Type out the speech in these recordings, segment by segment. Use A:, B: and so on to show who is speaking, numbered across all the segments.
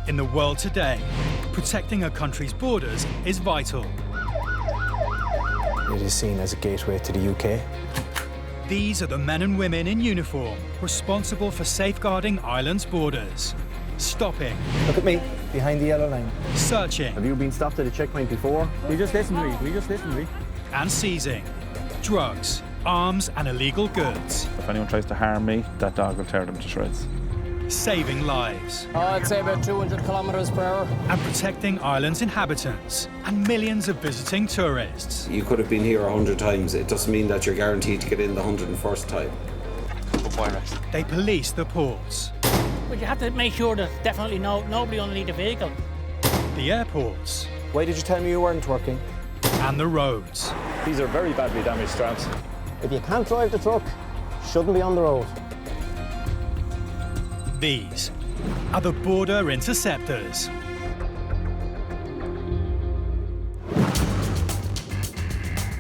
A: In the world today, protecting a country's borders is vital.
B: It is seen as a gateway to the UK.
A: These are the men and women in uniform responsible for safeguarding Ireland's borders. Stopping.
B: Look at me, behind the yellow line.
A: Searching.
C: Have you been stopped at a checkpoint before?
D: We just listened to me.
A: And seizing drugs, arms and illegal goods.
E: If anyone tries to harm me, that dog will tear them to shreds.
A: Saving lives.
F: I'd say about 200 kilometres per hour.
A: And protecting Ireland's inhabitants and millions of visiting tourists.
G: You could have been here 100 times. It doesn't mean that you're guaranteed to get in the 101st time.
A: They police the ports.
H: But you have to make sure that definitely nobody underneath the vehicle.
A: The airports.
B: Why did you tell me you weren't working?
A: And the roads.
E: These are very badly damaged straps.
C: If you can't drive the truck, shouldn't be on the road.
A: These are the Border Interceptors.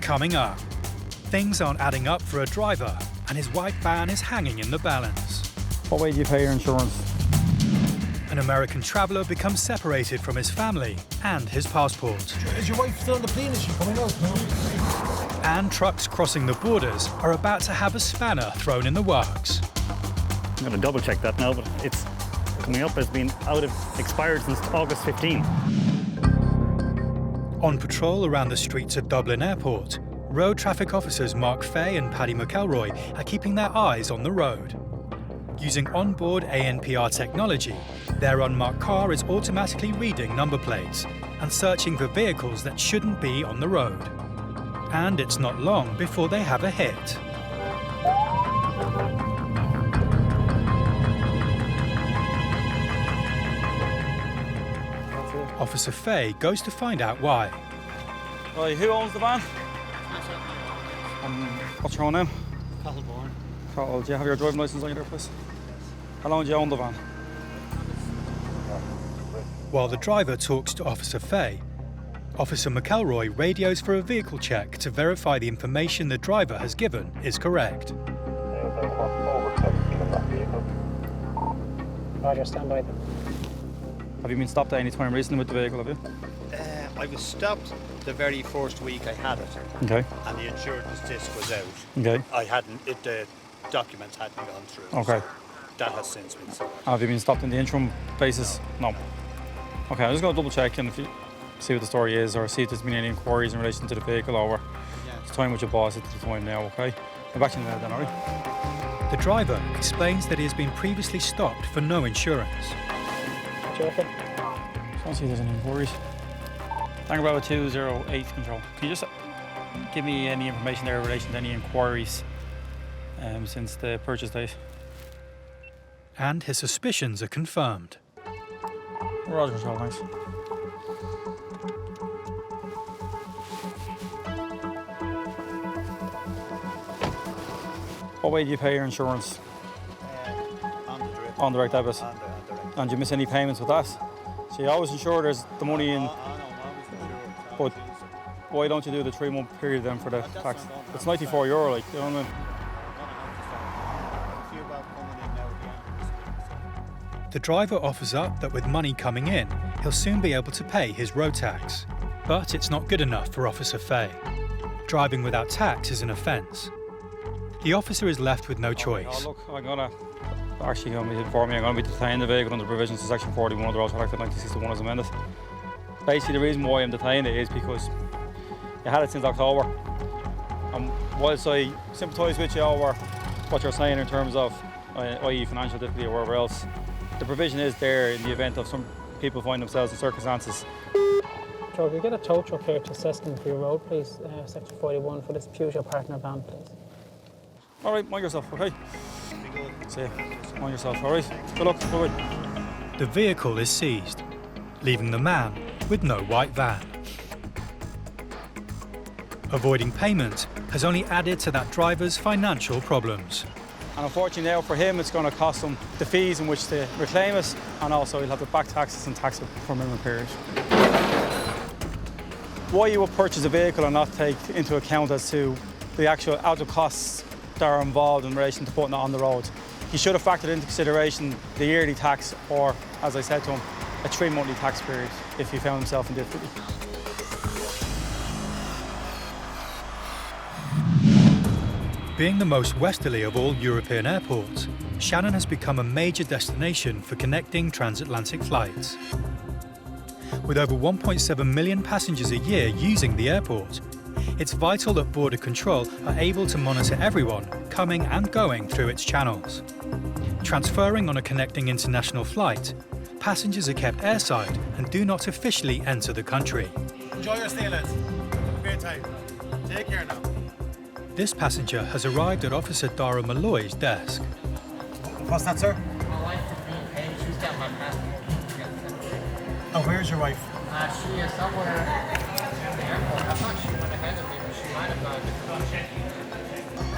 A: Coming up, things aren't adding up for a driver and his white van is hanging in the balance.
D: What way do you pay your insurance?
A: An American traveller becomes separated from his family and his passport.
I: Is your wife still on the plane? Is she coming out? No?
A: And trucks crossing the borders are about to have a spanner thrown in the works.
J: I'm going to double check that now, but it's coming up as being expired since August 15.
A: On patrol around the streets of Dublin Airport, road traffic officers Mark Fay and Paddy McElroy are keeping their eyes on the road. Using onboard ANPR technology, their unmarked car is automatically reading number plates and searching for vehicles that shouldn't be on the road. And it's not long before they have a hit. Officer Fay goes to find out why.
D: Right, who owns the van? What's your own name? Carl, do you have your driving licence on you there, please? How long do you own the van?
A: While the driver talks to Officer Fay, Officer McElroy radios for a vehicle check to verify the information the driver has given is correct.
F: Roger, stand by them.
D: Have you been stopped at any time recently with the vehicle, have you?
K: I was stopped the very first week I had it.
D: Okay.
K: And the insurance disc was out.
D: Okay.
K: The documents hadn't gone through.
D: Okay.
K: So that has since been sorted.
D: Have you been stopped in the interim basis? No. Okay, I'm just going to double check and if you see what the story is or see if there's been any inquiries in relation to the vehicle over the time with your boss at the time now, okay? I'm back to you now then, alright?
A: The driver explains that he has been previously stopped for no insurance.
F: Joking.
D: Just want to see if there's any inquiries. Tango Bravo 208 control. Can you just give me any information there in relation to any inquiries since the purchase date?
A: And his suspicions are confirmed.
D: Roger, control, thanks. What way do you pay your insurance? On direct debit. And do you miss any payments with that? So you always ensure there's the money in. But why don't you do the 3-month period then for the tax? It's €94, like, you know what I mean?
A: The driver offers up that with money coming in, he'll soon be able to pay his road tax. But it's not good enough for Officer Fay. Driving without tax is an offence. The officer is left with no choice.
D: Oh, look, I'm going to be detaining the vehicle under provisions of Section 41 of the Road Traffic Act 1961 as amended. Basically, the reason why I'm detaining it is because you had it since October. And whilst I sympathise with you over what you're saying in terms of, i.e. financial difficulty or wherever else, the provision is there in the event of some people find themselves in circumstances.
F: Joe, can you get a tow truck here to assess them for your road, please? Section 41 for this Peugeot partner van, please.
D: All right, mind yourself, okay? See you. Mind yourself, all right? Good luck, bye-bye.
A: The vehicle is seized, leaving the man with no white van. Avoiding payment has only added to that driver's financial problems.
D: And unfortunately now for him it's going to cost him the fees in which to reclaim it, and also he'll have to back taxes and tax it for a minimum period. Why you would purchase a vehicle and not take into account as to the actual out-of costs that are involved in relation to putting it on the road. He should have factored into consideration the yearly tax, or, as I said to him, a 3-monthly tax period if he found himself in difficulty.
A: Being the most westerly of all European airports, Shannon has become a major destination for connecting transatlantic flights. With over 1.7 million passengers a year using the airport, it's vital that Border Control are able to monitor everyone coming and going through its channels. Transferring on a connecting international flight, passengers are kept airside and do not officially enter the country.
I: Enjoy your stay, lads. Great time. Take care now.
A: This passenger has arrived at Officer Dara Malloy's desk.
I: What's that, sir?
L: My wife is being paid. She's got my passport.
I: Oh, where's your wife?
L: She is somewhere in the airport. I thought she went ahead of me, but she might have gone to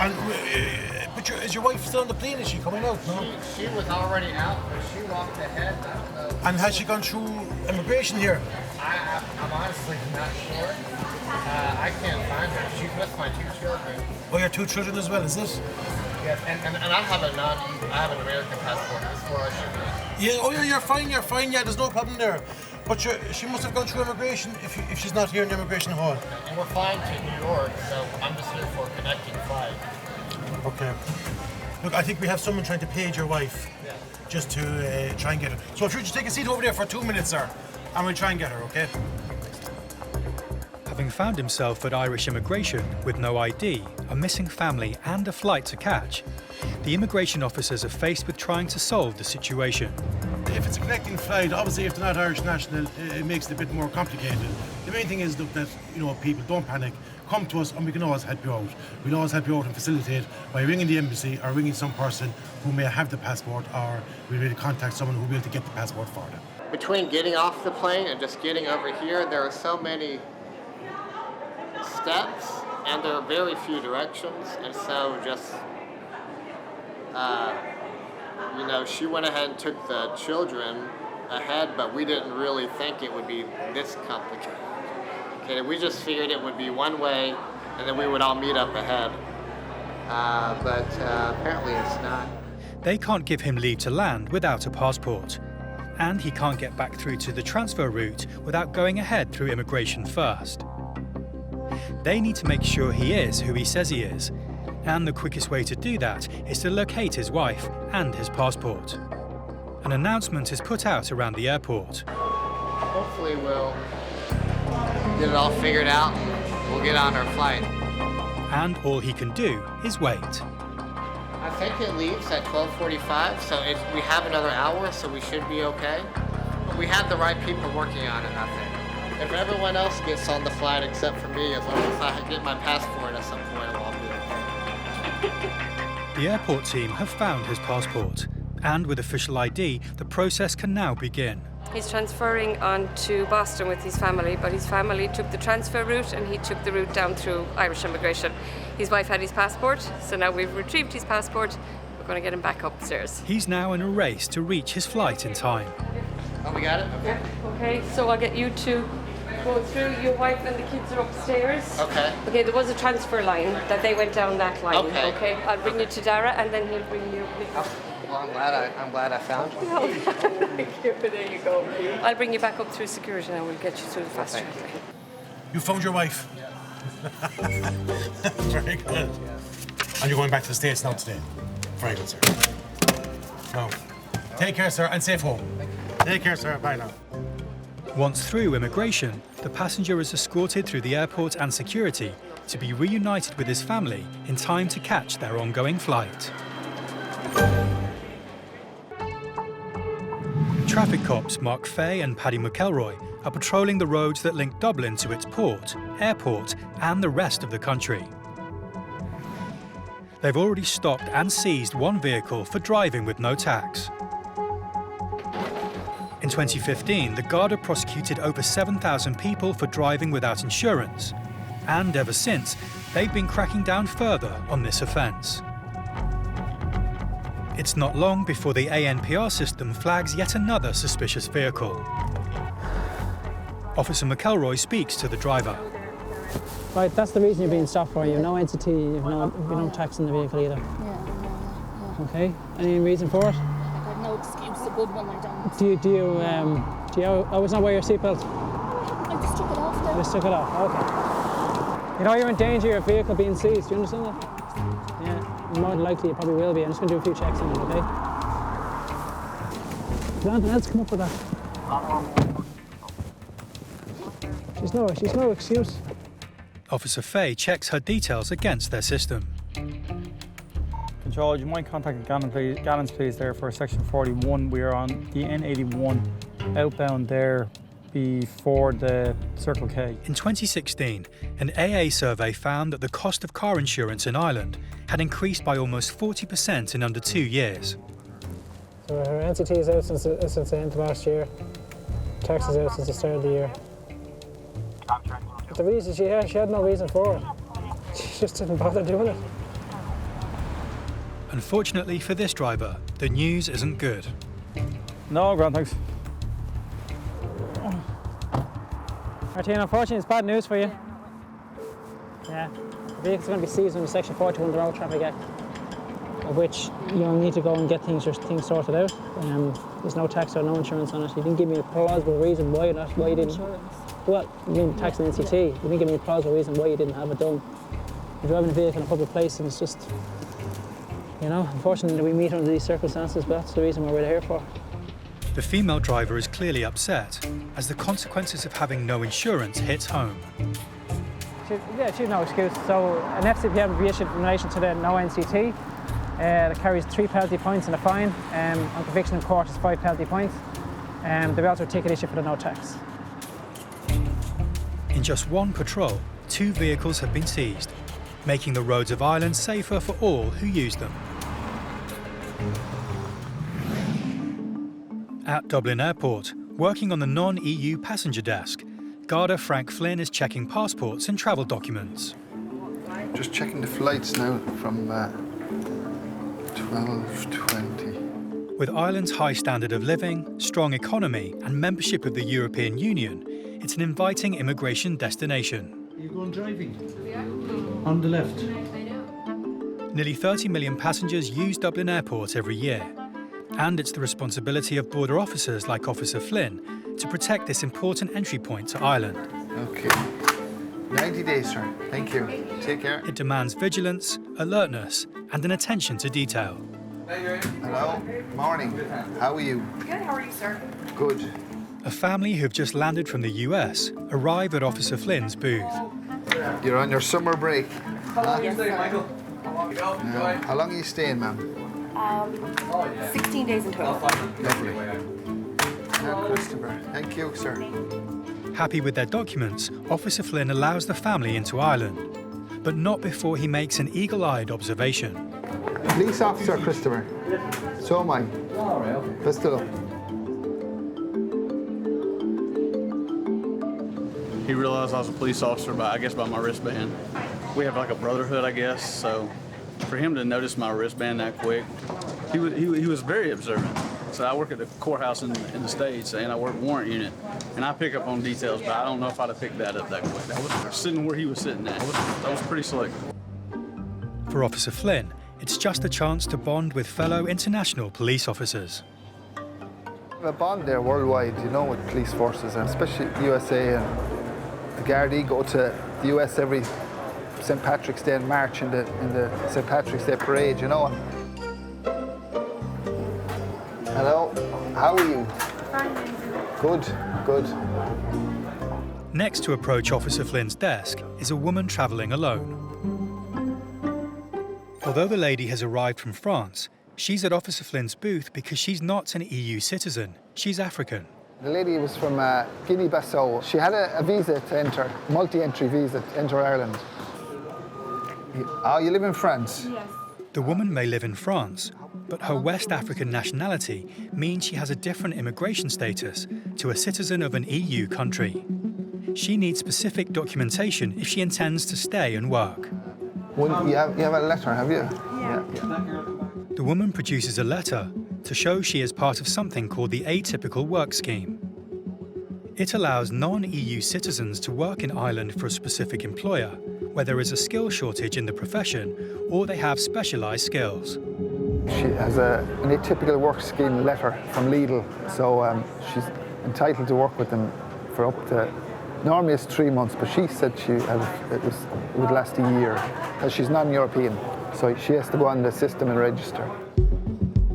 I: And, but is your wife still on the plane? Is she coming out? No?
L: She was already out, but she walked ahead.
I: And has she gone through immigration here?
L: I'm honestly not sure. I can't find her. She's with my 2 children.
I: Oh, your 2 children as well, is it?
L: Yes, and I have an American passport as well.
I: Yeah, oh yeah, you're fine, yeah, there's no problem there. But she must have gone through immigration if she's not here in the immigration hall.
L: And we're flying to New York, so I'm just here for a connecting flight.
I: Okay. Look, I think we have someone trying to page your wife, just to try and get her. So if you just take a seat over there for 2 minutes, sir, and we'll try and get her, okay?
A: Having found himself at Irish immigration with no ID, a missing family and a flight to catch, the immigration officers are faced with trying to solve the situation.
I: If it's a connecting flight, obviously if they're not Irish national, it makes it a bit more complicated. The main thing is, look, that people don't panic. Come to us and we can always help you out. We'll always help you out and facilitate by ringing the embassy or ringing some person who may have the passport, or we'll be able to contact someone who will be able to get the passport for them.
L: Between getting off the plane and just getting over here, there are so many steps and there are very few directions, and so just she went ahead and took the children ahead, but we didn't really think it would be this complicated. Okay, we just figured it would be one way and then we would all meet up ahead, but apparently it's not.
A: They can't give him leave to land without a passport, and he can't get back through to the transfer route without going ahead through immigration first. They need to make sure he is who he says he is, and the quickest way to do that is to locate his wife and his passport. An announcement is put out around the airport.
L: Hopefully we'll get it all figured out and we'll get on our flight.
A: And all he can do is wait.
L: I think it leaves at 12:45, so we have another hour, so we should be okay. But we have the right people working on it, I think. If everyone else gets on the flight except for me, as long as I get my passport at some point, I'll be okay.
A: The airport team have found his passport, and with official ID, the process can now begin.
M: He's transferring on to Boston with his family, but his family took the transfer route and he took the route down through Irish immigration. His wife had his passport, so now we've retrieved his passport. We're going to get him back upstairs.
A: He's now in a race to reach his flight in time.
L: Oh, we got it? Okay.
M: Okay, so I'll get you to go through. Your wife and the kids are upstairs.
L: Okay.
M: Okay, there was a transfer line that they went down that line.
L: Okay.
M: Okay, I'll bring you to Dara and then he'll bring you.
L: Well, I'm glad I found you.
M: Thank you. There you go. I'll bring you back up through security and we'll get you through the fast track.
I: You found your wife? Very good. And you're going back to the States now today? Very good, sir. Now, take care, sir, and safe home. Take care, sir. Bye now.
A: Once through immigration, the passenger is escorted through the airport and security to be reunited with his family in time to catch their ongoing flight. Traffic cops Mark Fay and Paddy McElroy are patrolling the roads that link Dublin to its port, airport, and the rest of the country. They've already stopped and seized one vehicle for driving with no tax. In 2015, the Garda prosecuted over 7,000 people for driving without insurance, and ever since, they've been cracking down further on this offence. It's not long before the ANPR system flags yet another suspicious vehicle. Officer McElroy speaks to the driver.
F: Right, that's the reason you're being stopped for. You have no entity, you have no tax in the vehicle either.
N: Yeah.
F: Okay, any reason for it?
N: I got no excuse to good one, I don't.
F: Do you always not wear your seatbelt?
N: I just took it off there.
F: You just took it off, okay. You know you're in danger of your vehicle being seized, do you understand that? Yeah, more than likely you probably will be. I'm just going to do a few checks on it, okay? Did anything else come up with that? She's no excuse.
A: Officer Faye checks her details against their system.
D: Control, do you mind contacting Gallons, please, there for section 41. We are on the N81 outbound there before the Circle K.
A: In 2016, an AA survey found that the cost of car insurance in Ireland had increased by almost 40% in under 2 years.
F: So her NCT is out since the end of last year. Tax is out since the start of the year. But the reason she had no reason for it. She just didn't bother doing it.
A: Unfortunately for this driver, the news isn't good.
D: No, grand, thanks.
F: Martina, unfortunately, it's bad news for you. Yeah, the vehicle's going to be seized under Section 41 of the Road Traffic Act, of which you'll need to go and get things sorted out. There's no tax or no insurance on it. You didn't give me a plausible reason why you didn't.
N: Insurance.
F: Well, you mean tax and NCT. You didn't give me a plausible reason why you didn't have it done. You're driving a vehicle in a public place, and it's just, you know, unfortunately we meet under these circumstances, but that's the reason why we're here for.
A: The female driver is clearly upset as the consequences of having no insurance hits home.
F: She's no excuse. So an FCPM will be issued in relation to the no NCT that carries 3 penalty points and a fine. On conviction in court is 5 penalty points. There'll be also a ticket issue for the no tax.
A: In just one patrol, 2 vehicles have been seized, making the roads of Ireland safer for all who use them. At Dublin Airport, working on the non-EU passenger desk, Garda Frank Flynn is checking passports and travel documents.
O: Just checking the flights now from 12:20.
A: With Ireland's high standard of living, strong economy and membership of the European Union, it's an inviting immigration destination.
P: Are you going driving? On the left.
A: Nearly 30 million passengers use Dublin Airport every year. And it's the responsibility of border officers like Officer Flynn to protect this important entry point to Ireland.
O: Okay. 90 days, sir. Thank you. Take care.
A: It demands vigilance, alertness, and an attention to detail.
O: Hello. Morning. How are you?
Q: Good. How are you, sir?
O: Good.
A: A family who've just landed from the US arrive at Officer Flynn's booth.
O: You're on your summer break.
Q: How long are you staying, Michael?
O: How long are you staying, ma'am?
Q: 16 days in total.
O: Lovely. Christopher. Thank you, sir.
A: Happy with their documents, Officer Flynn allows the family into Ireland, but not before he makes an eagle-eyed observation.
O: Police officer, Christopher. So am I. Best of luck.
R: He realized I was a police officer by my wristband. We have like a brotherhood, I guess, so for him to notice my wristband that quick, he was very observant. So I work at the courthouse in the States, and I work warrant unit, and I pick up on details, but I don't know if I'd have picked that up that quick. That was sitting where he was sitting at. That was pretty slick.
A: For Officer Flynn, it's just a chance to bond with fellow international police officers.
O: A bond there worldwide, you know, with police forces, and especially USA and the Gardaí go to the US every St. Patrick's Day and march in the St. Patrick's Day parade, you know. Hello, how are you?
Q: Fine.
O: Good, good.
A: Next to approach Officer Flynn's desk is a woman travelling alone. Although the lady has arrived from France, she's at Officer Flynn's booth because she's not an EU citizen. She's African.
O: The lady was from Guinea-Bissau. She had a visa to enter, multi-entry visa to enter Ireland. Oh, you live in France?
Q: Yes.
A: The woman may live in France, but her West African nationality means she has a different immigration status to a citizen of an EU country. She needs specific documentation if she intends to stay and work.
O: You have a letter, have you?
Q: Yeah.
A: The woman produces a letter to show she is part of something called the Atypical Work Scheme. It allows non-EU citizens to work in Ireland for a specific employer, where there is a skill shortage in the profession or they have specialised skills.
O: She has an atypical work scheme letter from Lidl, so she's entitled to work with them for up to, normally it's 3 months, but she said it would last a year, because she's non-European, so she has to go on the system and register.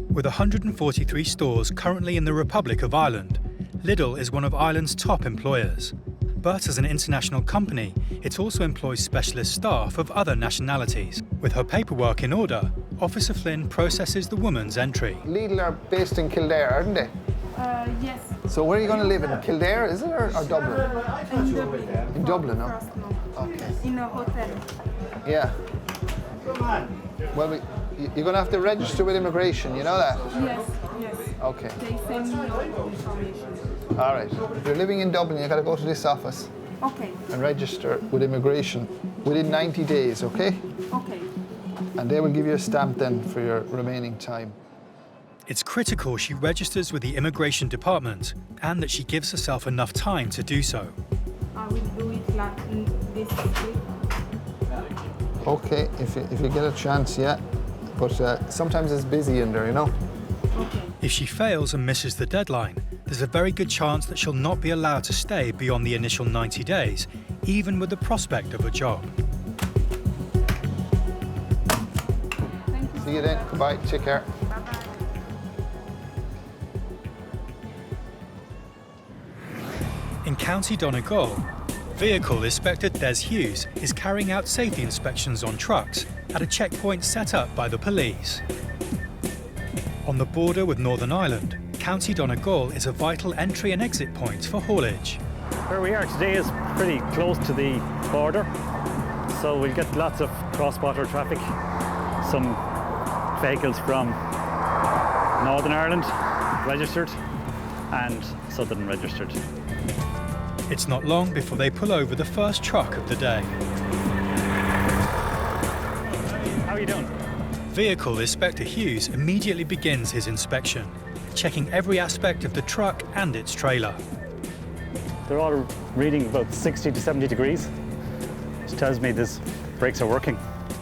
A: With 143 stores currently in the Republic of Ireland, Lidl is one of Ireland's top employers. But as an international company, it also employs specialist staff of other nationalities. With her paperwork in order, Officer Flynn processes the woman's entry.
O: Lidl are based in Kildare, aren't they?
Q: Yes.
O: So where are you going to live? In Kildare, is it, or Dublin?
Q: In Dublin.
O: In Dublin, no? Okay.
Q: In a hotel.
O: Yeah. Well, you're going to have to register with immigration, you know that?
Q: Yes, yes.
O: Okay.
Q: They send me all the information.
O: All right. If you're living in Dublin, you've got to go to this office.
Q: Okay.
O: And register with immigration within 90 days, okay?
Q: Okay.
O: And they will give you a stamp then for your remaining time.
A: It's critical she registers with the immigration department and that she gives herself enough time to do so.
Q: I will do it like this week.
O: Okay, if you get a chance, yeah. But sometimes it's busy in there, you know?
Q: Okay.
A: If she fails and misses the deadline, there's a very good chance that she'll not be allowed to stay beyond the initial 90 days, even with the prospect of a job.
O: See you then. Goodbye. Take care.
A: In County Donegal, Vehicle Inspector Des Hughes is carrying out safety inspections on trucks at a checkpoint set up by the police. On the border with Northern Ireland, County Donegal is a vital entry and exit point for haulage.
J: Where we are today is pretty close to the border, so we'll get lots of cross-border traffic. Some vehicles from Northern Ireland registered and Southern registered.
A: It's not long before they pull over the first truck of the day.
J: How are you doing?
A: Vehicle Inspector Hughes immediately begins his inspection, checking every aspect of the truck and its trailer.
J: They're all reading about 60 to 70 degrees, which tells me these brakes are working.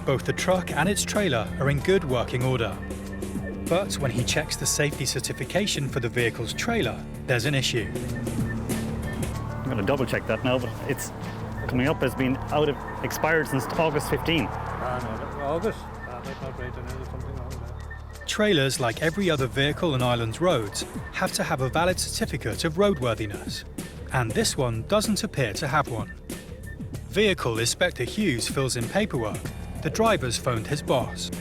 A: Both the truck and its trailer are in good working order. But when he checks the safety certification for the vehicle's trailer, there's an issue.
J: I'm going to double check that now, but it's coming up as being expired since August 15.
P: August? That's not right, there's something wrong there.
A: Trailers, like every other vehicle on Ireland's roads, have to have a valid certificate of roadworthiness. And this one doesn't appear to have one. Vehicle Inspector Hughes fills in paperwork. The driver's phoned his boss.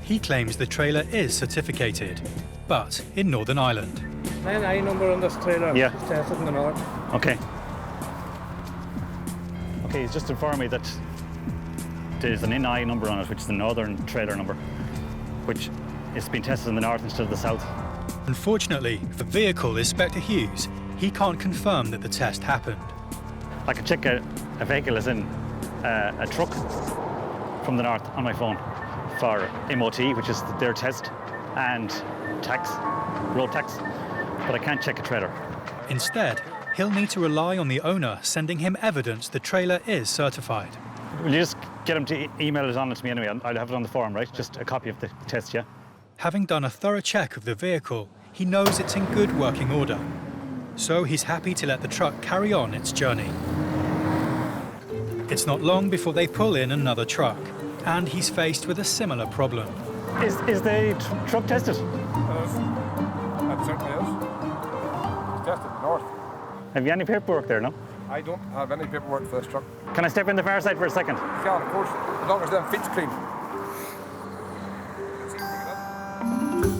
A: He claims the trailer is certificated, but in Northern Ireland.
P: An I number on this trailer.
J: Yeah.
P: It's tested in the north.
J: Okay. Okay, he's just informed me that there's an NI number on it, which is the northern trailer number, which is being tested in the north instead of the south.
A: Unfortunately, for Vehicle Inspector Hughes, he can't confirm that the test happened.
J: I can check a vehicle as in a truck from the north on my phone for MOT, which is their test, and tax, road tax, but I can't check a trailer.
A: Instead, he'll need to rely on the owner sending him evidence the trailer is certified.
J: Will you just get him to email it on to me anyway? I'll have it on the form, right? Just a copy of the test, yeah?
A: Having done a thorough check of the vehicle, he knows it's in good working order. So he's happy to let the truck carry on its journey. It's not long before they pull in another truck, and he's faced with a similar problem.
J: Is the truck tested?
S: That certainly is. It's tested north.
J: Have you any paperwork there, no?
S: I don't have any paperwork for this truck.
J: Can I step in the far side for a second?
S: You can, of course, as long as them feet's clean.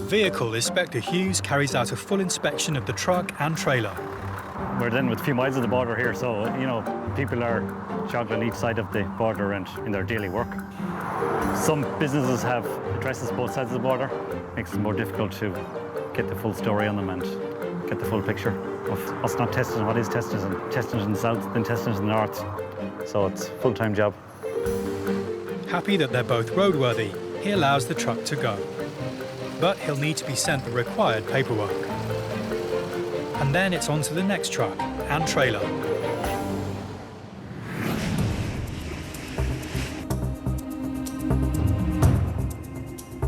A: Vehicle Inspector Hughes carries out a full inspection of the truck and trailer.
J: We're then with a few miles of the border here, so, you know, people are jogging each side of the border and in their daily work. Some businesses have addresses both sides of the border. Makes it more difficult to get the full story on them and get the full picture of us not testing what is tested and testing it in the south, then testing it in the north. So it's a full-time job.
A: Happy that they're both roadworthy, he allows the truck to go. But he'll need to be sent the required paperwork. And then it's on to the next truck and trailer.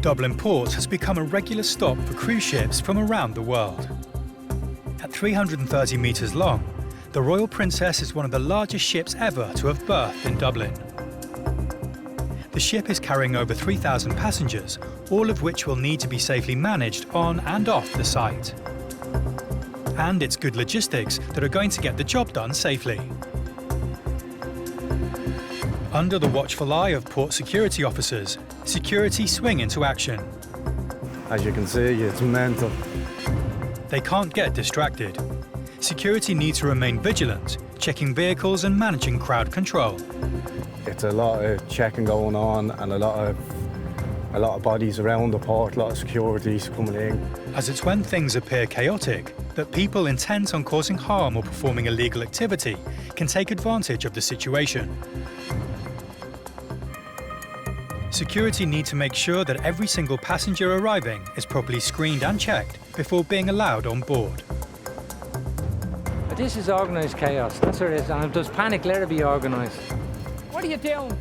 A: Dublin Port has become a regular stop for cruise ships from around the world. At 330 metres long, the Royal Princess is one of the largest ships ever to have berthed in Dublin. The ship is carrying over 3,000 passengers, all of which will need to be safely managed on and off the site. And it's good logistics that are going to get the job done safely. Under the watchful eye of port security officers, security swing into action.
T: As you can see, it's mental.
A: They can't get distracted. Security needs to remain vigilant, checking vehicles and managing crowd control.
T: It's a lot of checking going on and a lot of bodies around the port, a lot of securities coming in.
A: As it's when things appear chaotic that people intent on causing harm or performing illegal activity can take advantage of the situation. Security need to make sure that every single passenger arriving is properly screened and checked before being allowed on board.
U: This is organised chaos, that's what it is, and if there's panic, let it be organised.
V: What are you doing?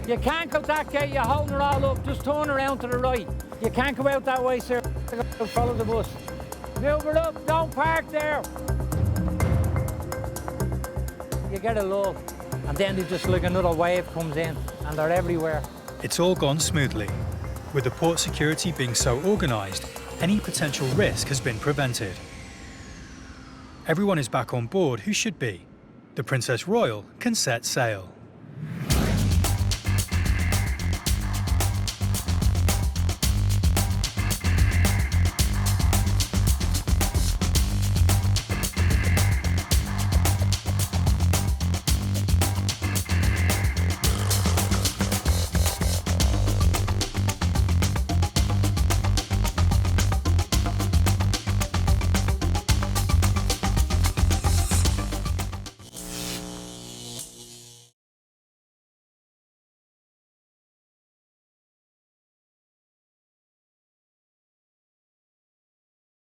V: You can't go that gate, you're holding it all up, just turn around to the right. You can't go out that way, sir. Follow the bus. Move it up, don't park there. You get a lull, and then there's just like another wave comes in, and they're everywhere.
A: It's all gone smoothly. With the port security being so organised, any potential risk has been prevented. Everyone is back on board who should be. The Princess Royal can set sail.